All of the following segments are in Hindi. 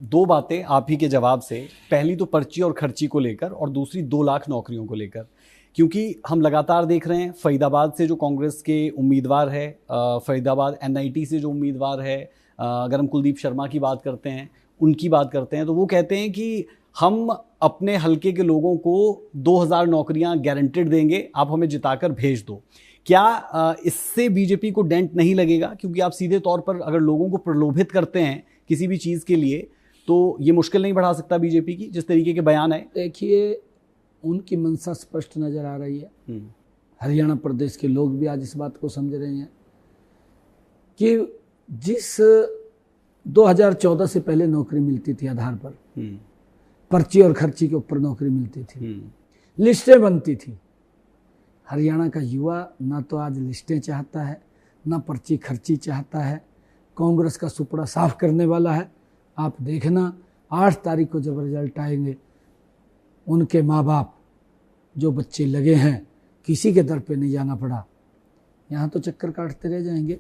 दो बातें आप ही के जवाब से। पहली तो पर्ची और खर्ची को लेकर, और दूसरी 2 लाख नौकरियों को लेकर। क्योंकि हम लगातार देख रहे हैं फरीदाबाद से जो कांग्रेस के उम्मीदवार है, फरीदाबाद एनआईटी से जो उम्मीदवार है, अगर हम कुलदीप शर्मा की बात करते हैं, उनकी बात करते हैं, तो वो कहते हैं कि हम अपने हलके के लोगों को 2000 नौकरियां गारंटेड देंगे, आप हमें जिताकर भेज दो। क्या इससे बीजेपी को डेंट नहीं लगेगा? क्योंकि आप सीधे तौर पर अगर लोगों को प्रलोभित करते हैं किसी भी चीज़ के लिए, तो ये मुश्किल नहीं बढ़ा सकता बीजेपी की, जिस तरीके के बयान है? देखिए, उनकी मंशा स्पष्ट नजर आ रही है। हरियाणा प्रदेश के लोग भी आज इस बात को समझ रहे हैं कि जिस 2014 से पहले नौकरी मिलती थी आधार पर, पर्ची और खर्ची के ऊपर नौकरी मिलती थी, लिस्टें बनती थी। हरियाणा का युवा ना तो आज लिस्टें चाहता है, ना पर्ची खर्ची चाहता है। कांग्रेस का सुपड़ा साफ करने वाला है। आप देखना 8 तारीख को जब रिजल्ट आएंगे, उनके माँ बाप जो बच्चे लगे हैं, किसी के दर पे नहीं जाना पड़ा, यहाँ तो चक्कर काटते रह जाएंगे।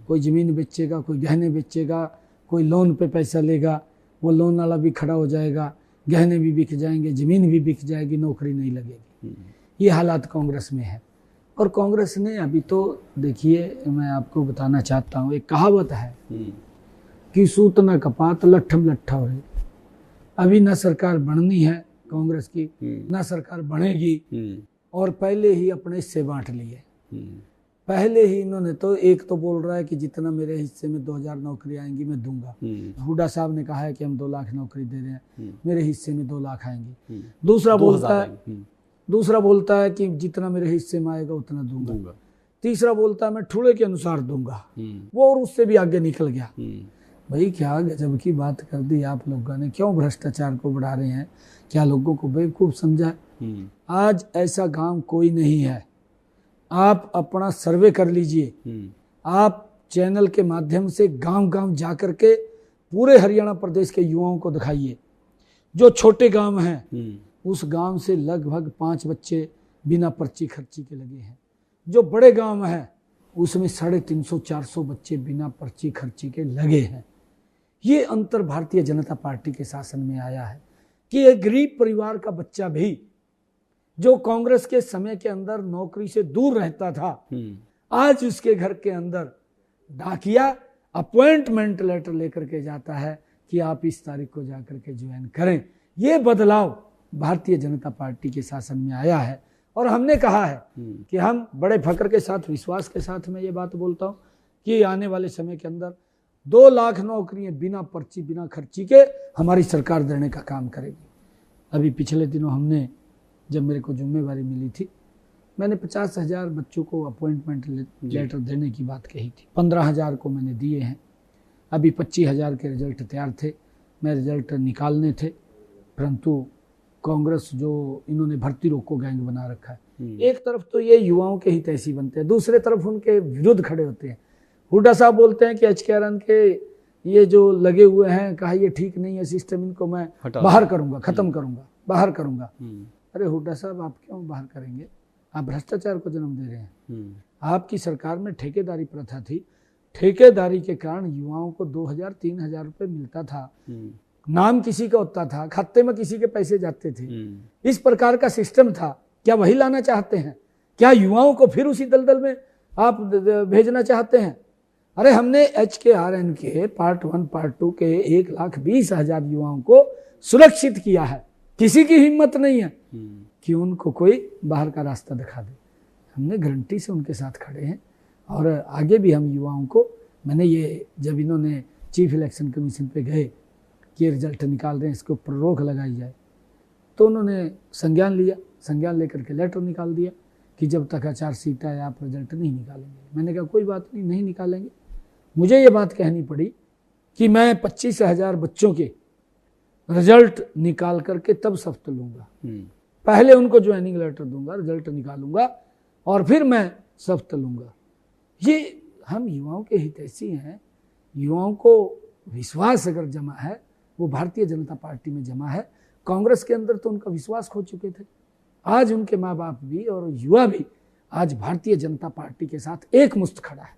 कोई ज़मीन बेचेगा, कोई गहने बेचेगा, कोई लोन पे पैसा लेगा, वो लोन वाला भी खड़ा हो जाएगा, गहने भी बिक जाएंगे, ज़मीन भी बिक जाएगी, नौकरी नहीं लगेगी। ये हालात कांग्रेस में है। और कांग्रेस ने अभी तो देखिए, मैं आपको बताना चाहता हूँ, एक कहावत है कि सूत न कपात लट्ठम लट्ठा हो रही। अभी ना सरकार बननी है कांग्रेस की, ना सरकार बनेगी, और पहले ही अपने हिस्से बांट लिए। पहले ही इन्होंने तो एक तो बोल रहा है कि जितना मेरे हिस्से में 2000 नौकरी आएंगी मैं दूंगा। हुड्डा साहब ने कहा है कि हम 2 लाख नौकरी दे रहे हैं, मेरे हिस्से में 2 लाख आएंगी। दूसरा बोलता है कि जितना मेरे हिस्से में आएगा उतना दूंगा। तीसरा बोलता है मैं ठुड़े के अनुसार दूंगा। वो और उससे भी आगे निकल गया। भाई, क्या गजब की बात कर दी आप लोगों ने। क्यों भ्रष्टाचार को बढ़ा रहे हैं? क्या लोगों को बेवकूफ समझा? आज ऐसा गांव कोई नहीं है। आप अपना सर्वे कर लीजिए। आप चैनल के माध्यम से गांव-गांव जा करके पूरे हरियाणा प्रदेश के युवाओं को दिखाइए। जो छोटे गांव हैं, उस गांव से लगभग 5 बच्चे बिना पर्ची खर्ची के लगे हैं। जो बड़े गांव हैं, उसमें 350-400 बच्चे बिना पर्ची खर्ची के लगे हैं। ये अंतर भारतीय जनता पार्टी के शासन में आया है कि एक गरीब परिवार का बच्चा भी, जो कांग्रेस के समय के अंदर नौकरी से दूर रहता था, आज उसके घर के अंदर डाकिया अपॉइंटमेंट लेटर लेकर के जाता है कि आप इस तारीख को जाकर के ज्वाइन करें। ये बदलाव भारतीय जनता पार्टी के शासन में आया है। और हमने कहा है कि हम बड़े फक्र के साथ, विश्वास के साथ मैं ये बात बोलता हूँ कि आने वाले समय के अंदर 2 लाख नौकरियां बिना पर्ची बिना खर्ची के हमारी सरकार देने का काम करेगी। अभी पिछले दिनों हमने, जब मेरे को जिम्मेवारी मिली थी, मैंने 50,000 बच्चों को अपॉइंटमेंट लेटर देने की बात कही थी। 15,000 को मैंने दिए हैं। अभी 25,000 के रिजल्ट तैयार थे, मैं रिजल्ट निकालने थे, परंतु कांग्रेस जो इन्होंने भर्ती रोको गैंग बना रखा है। एक तरफ तो ये युवाओं के हित ऐसी बनते हैं, दूसरे तरफ उनके विरुद्ध खड़े होते हैं। हुड्डा साहब बोलते हैं कि एचकेआरएन के ये जो लगे हुए हैं, कहा ये ठीक नहीं है सिस्टम, इनको मैं बाहर करूंगा, खत्म करूंगा, बाहर करूंगा। अरे हुड्डा साहब, आप क्यों बाहर करेंगे? आप भ्रष्टाचार को जन्म दे रहे हैं। आपकी सरकार में ठेकेदारी प्रथा थी। ठेकेदारी के कारण युवाओं को 2,000-3,000 रुपये मिलता था। नाम किसी का होता था, खाते में किसी के पैसे जाते थे। इस प्रकार का सिस्टम था। क्या वही लाना चाहते हैं? क्या युवाओं को फिर उसी दलदल में आप भेजना चाहते हैं? अरे, हमने एचकेआरएन के पार्ट 1 पार्ट 2 के 1,20,000 युवाओं को सुरक्षित किया है। किसी की हिम्मत नहीं है कि उनको कोई बाहर का रास्ता दिखा दे। हमने गारंटी से उनके साथ खड़े हैं। और आगे भी हम युवाओं को, मैंने ये, जब इन्होंने चीफ इलेक्शन कमीशन पे गए कि रिजल्ट निकाल रहे हैं, इसके ऊपर रोक लगाई जाए, तो उन्होंने संज्ञान लिया। संज्ञान लेकर के लेटर निकाल दिया कि जब तक चार्जशीट आए आप रिजल्ट नहीं निकालेंगे। मैंने कहा कोई बात नहीं, नहीं निकालेंगे। मुझे ये बात कहनी पड़ी कि मैं 25,000 बच्चों के रिजल्ट निकाल करके तब सफ्त लूँगा। पहले उनको ज्वाइनिंग लेटर दूंगा, रिजल्ट निकालूंगा, और फिर मैं सफ्त लूँगा। ये हम युवाओं के हितैषी हैं। युवाओं को विश्वास अगर जमा है, वो भारतीय जनता पार्टी में जमा है। कांग्रेस के अंदर तो उनका विश्वास खो चुके थे। आज उनके माँ बाप भी और युवा भी आज भारतीय जनता पार्टी के साथ एक मुश्त खड़ा है।